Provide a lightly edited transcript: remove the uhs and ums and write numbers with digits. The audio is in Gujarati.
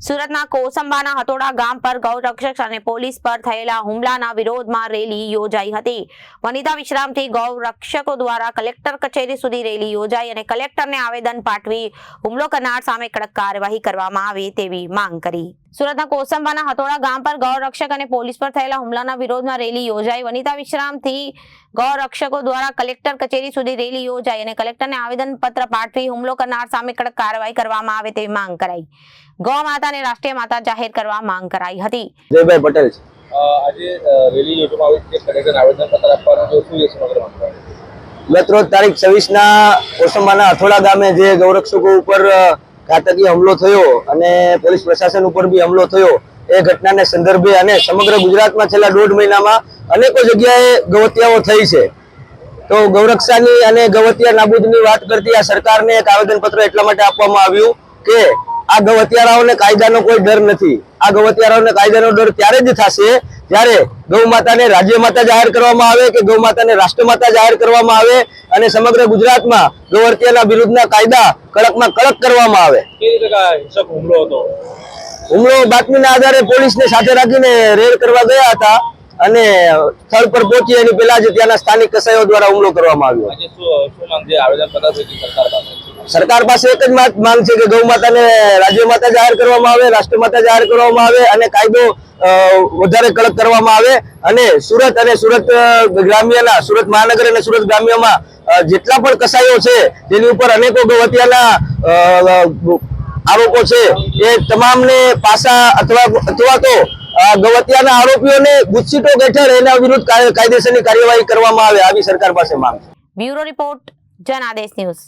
સુરતના કોસંબાના હતોડા ગામ પર ગૌરક્ષક અને પોલીસ પર થયેલા હુમલાના વિરોધમાં રેલી યોજાઈ હતી। વનિતા વિશ્રામથી ગૌરક્ષકો દ્વારા કલેક્ટર કચેરી સુધી રેલી યોજાઈ અને કલેક્ટરને આવેદન પાઠવી હુમલો કરનાર સામે કડક કાર્યવાહી કરવામાં આવે તેવી માંગ કરી। સુરતના કોસંબાના હતોડા ગામ પર ગૌરક્ષક અને પોલીસ પર થયેલા હુમલાના વિરોધમાં રેલી યોજાઈ। વનિતા વિશ્રામથી ગૌરક્ષકો દ્વારા કલેક્ટર કચેરી સુધી રેલી યોજાઈ અને કલેક્ટરને આવેદનપત્ર પાઠવી હુમલો કરનાર સામે કડક કાર્યવાહી કરવામાં આવે તેવી માંગ કરાઈ। ગૌ માતાને રાષ્ટ્રીય માતા જાહેર કરવા માંગ કરાઈ હતી। જયભાઈ પટેલ આજે રેલી યોજવામાં આવી છે, કલેક્ટર આવેદનપત્ર આપવાનું જો શું છે સમગ્ર મામલો? ગત રોજ તારીખ 26ના કોસંબાના હથોડા ગામે જે ગૌરક્ષકો ઉપર ઘાતકીય હુમલો થયો અને પોલીસ પ્રશાસન ઉપર બી હુમલો થયો, એ ઘટનાને સંદર્ભે અને સમગ્ર ગુજરાતમાં છેલ્લા 1.5 મહિનામાં અનેકો જગ્યાએ ગૌહત્યાઓ થઈ છે। તો ગૌરક્ષાની અને ગૌહત્યા નાબૂદની વાત કરતી આ સરકારને એક આવેદનપત્ર એટલા માટે આપવામાં આવ્યું કે આ ગૌહત્યારાઓને કાયદાનો કોઈ ડર નથી। આ ગૌહત્યારાઓને કાયદાનો ડર ત્યારે જ થશે જ્યારે ગૌ માતાને રાજ્ય માતા જાહેર કરવામાં આવે કે ગૌ માતાને રાષ્ટ્રમાતા જાહેર કરવામાં આવે અને સમગ્ર ગુજરાતમાં ગૌહત્યાના વિરુદ્ધના કાયદા કડકમાં કડક કરવામાં આવે। કેવી રીતે હિંસક હુમલો હતો? હુમલો બાતમીના આધારે પોલીસને સાથે રાખીને રેડ કરવા ગયા હતા અને સ્થળ પર પહોંચી એની પહેલા જ ત્યાંના સ્થાનિક કસાઈઓ દ્વારા હુમલો કરવામાં આવ્યો। આજે શું માંગ છે? આવેદનપત્ર છે સરકાર પાસે? સરકાર પાસે એક જ માંગ છે કે ગૌ માતાને રાજ્ય માતા જાહેર કરવામાં આવે, રાષ્ટ્રમાતા જાહેર કરવામાં આવે અને કાયદો વધારે કડક કરવામાં આવે અને સુરત ગ્રામ્યના, સુરત મહાનગર અને સુરત ગ્રામ્યમાં જેટલા પણ કસાઈઓ છે તેની ઉપર અનેકો ગૌહત્યાના આરોપો છે, એ તમામને પાસા અથવા તો ગૌહત્યાના આરોપીઓને ગુસ્સીટોક હેઠળ એના વિરુદ્ધ કાયદેસરની કાર્યવાહી કરવામાં આવે, આવી સરકાર પાસે માંગ છે। Bureau report, Janadesh news.